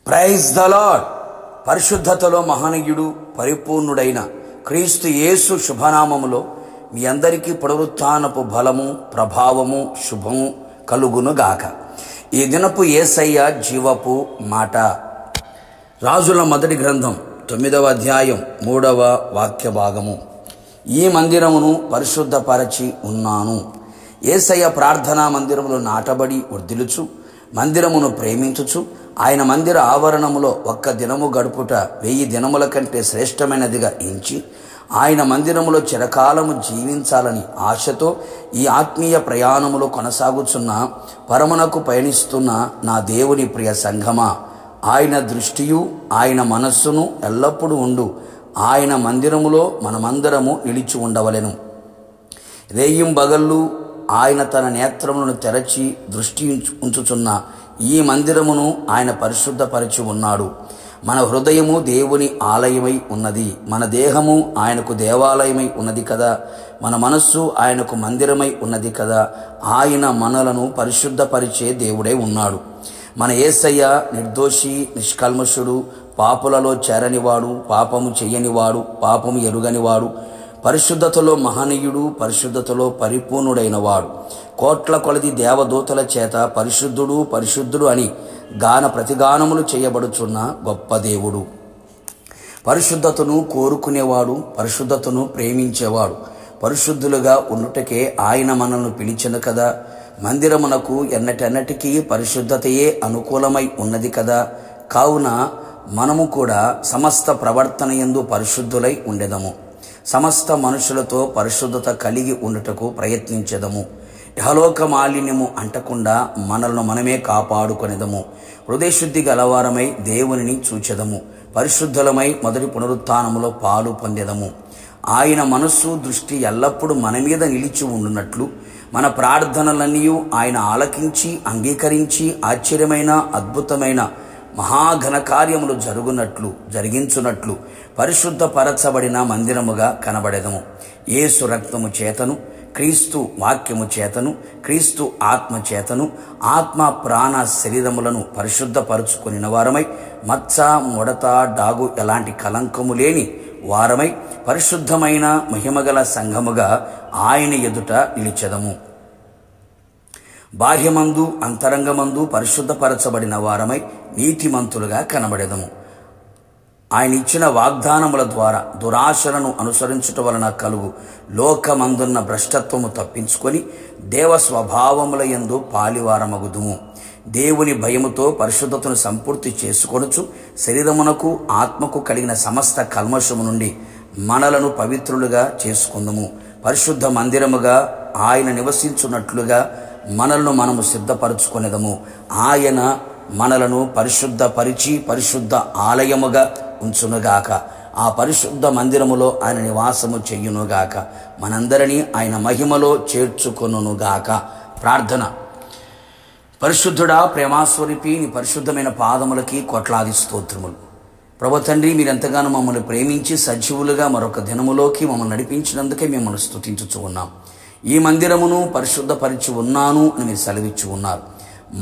Praise the lord. పరిశుద్ధతలో మహనీయుడు పరిపూర్ణుడైన క్రీస్తు యేసు శుభనామములో మీ అందరికీ పునరుత్థానపు బలము, ప్రభావము, శుభము కలుగునుగాక. ఈ దినపు యేసయ్య జీవపు మాట. రాజుల మొదటి గ్రంథం 9వ అధ్యాయం 3వ వాక్య భాగము. ఈ మందిరమును పరిశుద్ధపరచి ఉన్నాను. యేసయ్య ప్రార్థనా మందిరములో నాటబడి వర్ధిల్లుచు, మందిరమును ప్రేమించుచు, ఆయన మందిర ఆవరణములో ఒక్క దినము గడుపుట 1000 దినముల కంటే శ్రేష్టమైనదిగా ఎంచి, ఆయన మందిరములో చిరకాలము జీవించాలని ఆశతో ఈ ఆత్మీయ ప్రయాణములో కొనసాగుచున్న, పరమునకు పయనిస్తున్న నా దేవుని ప్రియ సంఘమా, ఆయన దృష్టియు ఆయన మనస్సును ఎల్లప్పుడూ ఉండు ఆయన మందిరములో మనమందరము నిలిచి ఉండవలెను. రేయింబగళ్ళు ఆయన తన నేత్రములను తెరచి దృష్టి ఉంచుచున్న ఈ మందిరమును ఆయన పరిశుద్ధపరిచి ఉన్నాడు. మన హృదయము దేవుని ఆలయమై ఉన్నది, మన దేహము ఆయనకు దేవాలయమై ఉన్నది కదా, మన మనస్సు ఆయనకు మందిరమై ఉన్నది కదా. ఆయన మనలను పరిశుద్ధపరిచే దేవుడై ఉన్నాడు. మన యేసయ్య నిర్దోషి, నిష్కల్మషుడు, పాపులలో చేరనివాడు, పాపము చెయ్యనివాడు, పాపము ఎరుగనివాడు, పరిశుద్ధతలో మహనీయుడు, పరిశుద్ధతలో పరిపూర్ణుడైన వాడు. కోట్ల కొలది దేవదూతల చేత పరిశుద్ధుడు పరిశుద్ధుడు అని ప్రతిగానములు చేయబడుచున్న గొప్ప దేవుడు. పరిశుద్ధతను కోరుకునేవాడు, పరిశుద్ధతను ప్రేమించేవాడు. పరిశుద్ధులుగా ఉండుటకే ఆయన మనల్ని పిలిచెను కదా. మందిరమునకు ఎన్నటెన్నటికీ పరిశుద్ధతయే అనుకూలమై ఉన్నది కదా. కావున మనము కూడా సమస్త ప్రవర్తన యందు పరిశుద్ధులై ఉండెదము. సమస్త మనుషులతో పరిశుద్ధత కలిగి ఉండుటకు ప్రయత్నించెదము. ఇహలోక మాలిన్యము అంటకుండా మనలను మనమే కాపాడుకొనేదము. హృదయశుద్ధి గలవారమై దేవునిని చూచెదము. పరిశుద్ధులమై మొదటి పునరుత్థానములో పాలు పొందెదము. ఆయన మనస్సు దృష్టి ఎల్లప్పుడూ మన మీద నిలిచి ఉండునట్లు, మన ప్రార్థనలన్నీ ఆయన ఆలకించి అంగీకరించి ఆశ్చర్యమైన అద్భుతమైన మహాఘన కార్యములు జరిగించునట్లు పరిశుద్ధపరచబడిన మందిరముగా కనబడెదము. యేసు రక్తము చేతను, క్రీస్తు వాక్యము చేతను, క్రీస్తు ఆత్మ చేతను, ఆత్మ ప్రాణ శరీరములను పరిశుద్ధపరుచుకొనిన వారమై, మచ్చ, ముడత, డాగు ఎలాంటి కలంకము లేని వారమై, పరిశుద్ధమైన మహిమగల సంఘముగా ఆయన ఎదుట నిలిచెదము. బాహ్యమందు అంతరంగమందు పరిశుద్ధపరచబడిన వారమై నీతిమంతులుగా కనబడెదము. ఆయన ఇచ్చిన వాగ్దానముల ద్వారా దురాశలను అనుసరించుట వలన కలుగు లోకమందున్న భ్రష్టత్వము తప్పించుకొని దేవ స్వభావముల యందు పాలివారమగుదుము. దేవుని భయముతో పరిశుద్ధతను సంపూర్తి చేసుకొనుచు, శరీరమునకు ఆత్మకు కలిగిన సమస్త కల్మషము నుండి మనలను పవిత్రులుగా చేసుకుందుము. పరిశుద్ధ మందిరముగా ఆయన నివసించున్నట్లుగా మనలను మనము సిద్ధపరచుకొనేదము. ఆయన మనలను పరిశుద్ధపరిచి పరిశుద్ధ ఆలయముగా ఉంచునుగాక. ఆ పరిశుద్ధ మందిరములో ఆయన నివాసము చెయ్యునుగాక. మనందరినీ ఆయన మహిమలో చేర్చుకొనుగాక. ప్రార్థన. పరిశుద్ధుడా, ప్రేమాస్వరూపి, నీ పరిశుద్ధమైన పాదములకి కోట్లాది స్తోత్రములు. ప్రభు తండ్రి, మీరెంతగానో మమ్మల్ని ప్రేమించి సజీవులుగా మరొక దినములోకి మమ్మల్ని నడిపించినందుకే మిమ్మల్ని స్తుతించుచూ ఉన్నాం. ఈ మందిరమును పరిశుద్ధపరిచి ఉన్నాను అని మీరు సెలవిచ్చి ఉన్నారు.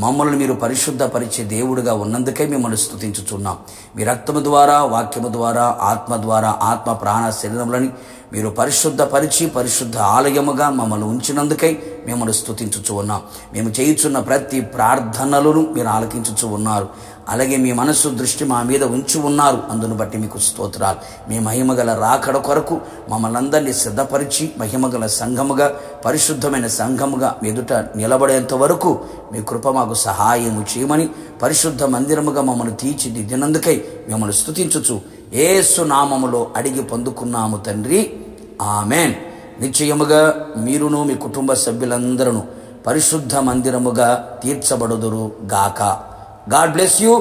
మమ్మల్ని మీరు పరిశుద్ధపరిచే దేవుడుగా ఉన్నందుకే మిమ్మల్ని స్తుతించుచున్నాం. మీ రక్తము ద్వారా, వాక్యము ద్వారా, ఆత్మ ద్వారా, ఆత్మ ప్రాణ శరీరములని మీరు పరిశుద్ధపరిచి పరిశుద్ధ ఆలయముగా మమ్మల్ని ఉంచినందుకై మిమ్మల్ని స్తుతించుచూ ఉన్నాం. మేము చేయుచున్న ప్రతి ప్రార్థనలను మీరు ఆలకించుచూ ఉన్నారు. అలాగే మీ మనస్సు దృష్టి మా మీద ఉంచి ఉన్నారు. అందును బట్టి మీకు స్తోత్రాలు. మీ మహిమగల రాకడ కొరకు మమ్మల్ని అందరినీ సిద్ధపరిచి మహిమగల సంఘముగా, పరిశుద్ధమైన సంఘముగా ఎదుట నిలబడేంత వరకు మీ కృప మాకు సహాయము చేయమని, పరిశుద్ధ మందిరముగా మమ్మల్ని తీర్చిదిద్దినందుకై మిమ్మల్ని స్తుతించుచు యేసు నామములో అడిగి పొందుకున్నాము తండ్రి, ఆమెన్. నిశ్చయముగా మీరును మీ కుటుంబ సభ్యులందరూ పరిశుద్ధ మందిరముగా తీర్చబడుదురు గాక. God bless you.